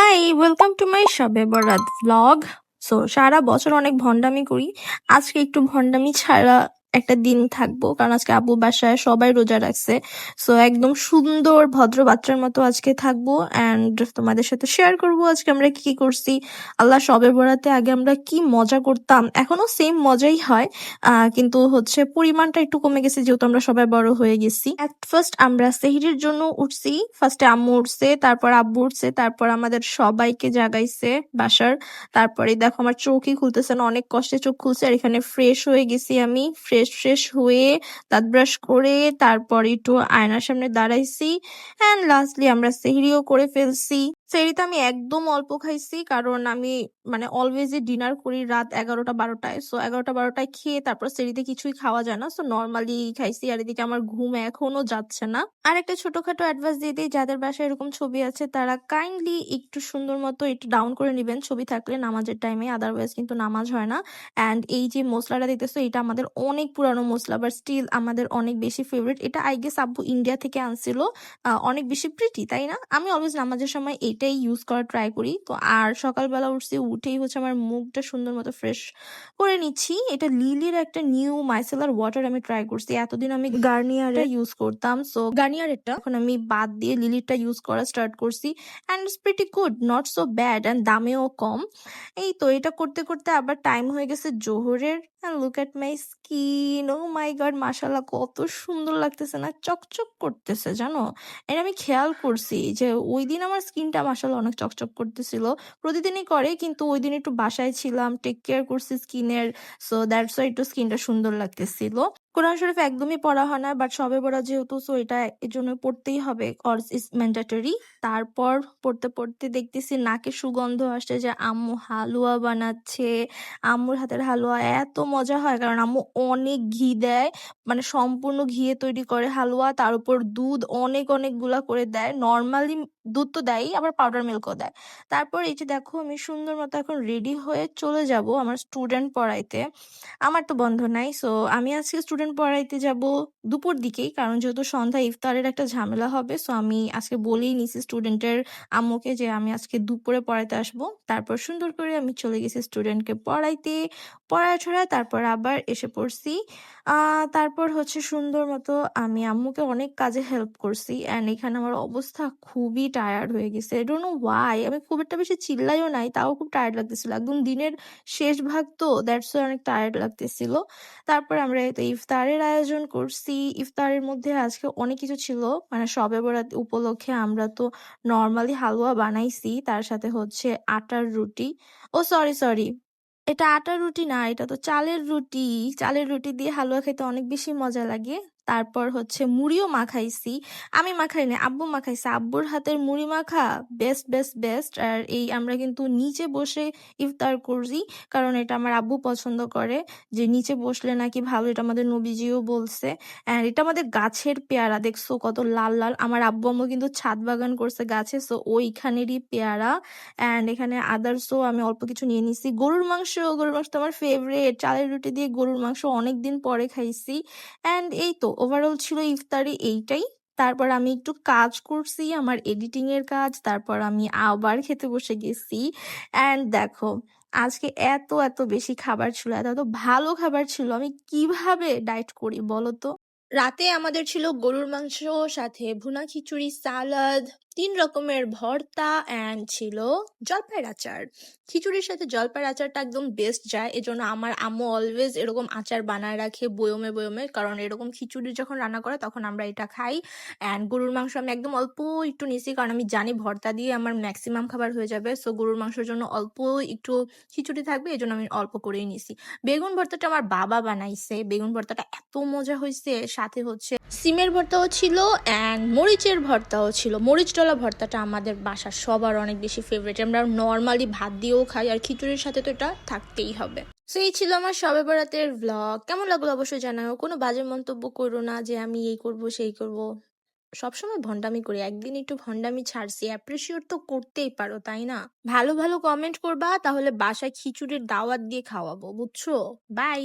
High, welcome to my শবে বরাত vlog. সারা বছর অনেক ভন্ডামি করি, আজকে একটু ভন্ডামি ছাড়া একটা দিন থাকবো, কারণ আজকে আব্বু বাসায় সবাই রোজা রাখছে। একদম সুন্দর ভদ্র বাচ্চার মতো আজকে থাকবো অ্যান্ড তোমাদের সাথে শেয়ার করবো আজকে আমরা কি কি করছি। আল্লাহ, শবে বরাতে আগে আমরা কি মজা করতাম, এখনো সেম মজাই হয়, কিন্তু হচ্ছে পরিমাণটা একটু কমে গেছে যেহেতু আমরা সবাই বড় হয়ে গেছি। এট ফার্স্ট আমরা সেহরির জন্য উঠছি। ফার্স্টে আম্মু উঠছে, তারপর আব্বু উঠছে, তারপর আমাদের সবাইকে জাগাইছে বাসার। তারপরে দেখো আমার চোখই খুলতেছে না, অনেক কষ্টে চোখ খুলছে। আর এখানে ফ্রেশ হয়ে গেছি, আমি ফ্রেশ হয়ে দাঁত ব্রাশ করে তারপর একটু আয়নার সামনে দাঁড়াইছি অ্যান্ড লাস্টলি আমরা সেহরিও করে ফেলছি। সেহরিতে আমি একদম অল্প খাইছি, কারণ আমি মানে অলওয়েজই ডিনার করি রাত 11টা 12টায়। 11টা 12টায় খেয়ে তারপর সেহরিতে কিছুই খাওয়া যায় না, নর্মালি খাইছি। আর এদিকে আমার ঘুম এখনো যাচ্ছে না। আর একটা ছোটখাটো অ্যাডভাইস দিয়ে দিই, যাদের বাসায় এরকম ছবি আছে তারা কাইন্ডলি একটু সুন্দর মতো একটু ডাউন করে নিবেন ছবি থাকলে নামাজের টাইমে, আদারওয়াইজ কিন্তু নামাজ হয় না। অ্যান্ড এই যে মশলাটা দেখতেছো, এটা আমাদের অনেক পুরানো মশলা, বাট স্টিল আমাদের অনেক বেশি ফেভারিট। এটা আই গেস আব্বু ইন্ডিয়া থেকে আনছিল। অনেক বেশি প্রিটি, তাই না? আমি অলওয়েজ নামাজের সময় এটাই ইউজ করার ট্রাই করি। আর সকালবেলা উঠছি, উঠেই হচ্ছে আমার মুখটা সুন্দর মতো ফ্রেশ করে নিচ্ছি। এটা লিলির একটা নিউ মাইসেলার ওয়াটার আমি ট্রাই করছি। এতদিন আমি গার্নিয়ারটা ইউজ করতাম, গার্নিয়ারেরটা এখন আমি বাদ দিয়ে লিলিরটা ইউজ করা স্টার্ট করছি and it's pretty good, not so bad, and দামেও কম। এই তো এটা করতে করতে আবার টাইম হয়ে গেছে জোহরের। And look at my skin, oh my God, মাশাআল্লাহ কত সুন্দর লাগতেছে না, চকচক করতেছে জানো। এটা আমি খেয়াল করছি যে ওই দিন আমার স্কিনটা মাশাআল্লাহ অনেক চকচক করতেছিল। প্রতিদিনই করে, কিন্তু ওই দিন একটু বাসায় ছিলাম, টেক কেয়ার করছি স্কিনের, দ্যাটস ওয়াই একটু স্কিনটা সুন্দর লাগতেছিল। কোরআন শরীফ একদমই পড়া হয় না, বাট শবে বরাত যেহেতু, এটা এর জন্য পড়তেই হবে, কজ ইজ ম্যান্ডেটরি। তারপর পড়তে পড়তে দেখতেছি নাকে সুগন্ধ আসছে যে আম্মু হালুয়া বানাচ্ছে। আম্মুর হাতের হালুয়া এত মজা হয়, কারণ আম্মু অনেক ঘি দেয়, মানে সম্পূর্ণ ঘিয়ে তৈরি করে হালুয়া, তার উপর দুধ অনেকগুলা করে দেয়। নর্মালি দুধ তো দেয়, আবার পাউডার মিল্কও দেয়। তারপর এই যে দেখো, আমি সুন্দর মতো এখন রেডি হয়ে চলে যাব আমার স্টুডেন্ট পড়াইতে। আমার তো বন্ধ নাই, আমি আজকে স্টুডেন্ট পড়াইতে যাব দুপুর দিকেই, কারণ যেহেতু সন্ধ্যা ইফতারের একটা ঝামেলা হবে। আমি আজকে বলেই নিছি স্টুডেন্টের আম্মুকে যে আমি আজকে দুপুরে পড়াইতে আসবো। তারপর সুন্দর করে আমি চলে গেছি স্টুডেন্টকে পড়াইতে, পড়ায় ছড়ায় তারপর আবার এসে পড়ছি। তারপর হচ্ছে সুন্দর মতো আমি আম্মুকে অনেক কাজে হেল্প করছি অ্যান্ড এখানে আমার অবস্থা খুবই টায়ার্ড হয়ে গেছে। আই ডোন্ট নো ওয়াই, আমি খুব একটা বেশি চিল্লাইও নাই, তাও খুব টায়ার্ড লাগতেছিল, একদম দিনের শেষ ভাগ তো, দ্যাটস অনেক টায়ার্ড লাগতেছিল। তারপর আমরা এই তো ইফতারের আয়োজন করছি। ইফতারের মধ্যে আজকে অনেক কিছু ছিল, মানে শবে বরাত উপলক্ষে আমরা তো নর্মালি হালুয়া বানাইছি, তার সাথে হচ্ছে আটার রুটি। ও সরি, এটা আটার রুটি না, এটা তো চালের রুটি। চালের রুটি দিয়ে হালুয়া খেতে অনেক বেশি মজা লাগে। তারপর হচ্ছে মুড়িও মাখাইছি। আমি মাখাই না, আব্বু মাখাইছে। আব্বুর হাতের মুড়ি মাখা বেস্ট বেস্ট বেস্ট। আর এই আমরা কিন্তু নিচে বসে ইফতার করি, কারণ এটা আমার আব্বু পছন্দ করে যে নিচে বসলে নাকি ভালো, এটা আমাদের নবীজিও বলছে। অ্যান্ড এটা আমাদের গাছের পেয়ারা, দেখছো কত লাল লাল। আমার আব্বু আম্মু কিন্তু ছাদ বাগান করছে গাছে, ওইখানেরই পেয়ারা। অ্যান্ড এখানে আদার্সও আমি অল্প কিছু নিয়ে নিছি। গরুর মাংস তো আমার ফেভারিট, চালের রুটি দিয়ে গরুর মাংস অনেকদিন পরে খাইছি। অ্যান্ড এই তো ওভারঅল ছিল ইফতারি এইটাই। তারপর আমি একটু কাজ করছি, আমার এডিটিং এর কাজ, তারপর আমি আবার খেতে বসে গেছি। অ্যান্ড দেখো, আজকে এত বেশি খাবার ছিল, এত ভালো খাবার ছিল, আমি কিভাবে ডায়েট করি বলো তো। রাতে আমাদের ছিল গরুর মাংস, সাথে ভুনা খিচুড়ি, সালাদ, 3 রকমের ভর্তা অ্যান্ড ছিল জলপাইয়ের আচার। খিচুড়ির সাথে জলপাইয়ের আচারটা একদম বেস্ট যায়, এজন্য আমার আম্মু অলওয়েজ এরকম আচার বানায় রাখে বয়মে বয়মে, কারণ এরকম খিচুড়ি যখন রান্না করে তখন আমরা এটা খাই। অ্যান্ড গরুর মাংস আমি একদম অল্প একটু নিছি, কারণ আমি জানি ভর্তা দিয়ে আমার ম্যাক্সিমাম খাবার হয়ে যাবে। গরুর মাংসের জন্য অল্প একটু খিচুড়ি থাকবে, এই জন্য আমি অল্প করেই নিছি। বেগুন ভর্তাটা আমার বাবা বানাইছে, বেগুন ভর্তাটা এত মজা হয়েছে। সাথে হচ্ছে সিমের ভর্তাও ছিল অ্যান্ড মরিচের ভর্তাও ছিল। মরিচ ডলা ভর্তাটা আমাদের বাসার সবার অনেক বেশি ফেভারিট, আমরা নর্মালি ভাত দিয়েও খাই, আর খিচুড়ির সাথে তো এটা থাকতেই হবে। এই ছিল আমার শবে বরাতের ভ্লগ। কেমন লাগলো অবশ্যই জানাও, কোনো বাজে মন্তব্য করো না যে আমি এই করব সেই করব। সবসময় ভন্ডামি করি, একদিন একটু ভন্ডামি ছাড়ছি, অ্যাপ্রিসিয়েট তো করতেই পারো তাই না? ভালো ভালো কমেন্ট করবা, তাহলে বাসায় খিচুড়ির দাওয়াত দিয়ে খাওয়াবো, বুঝছো? বাই।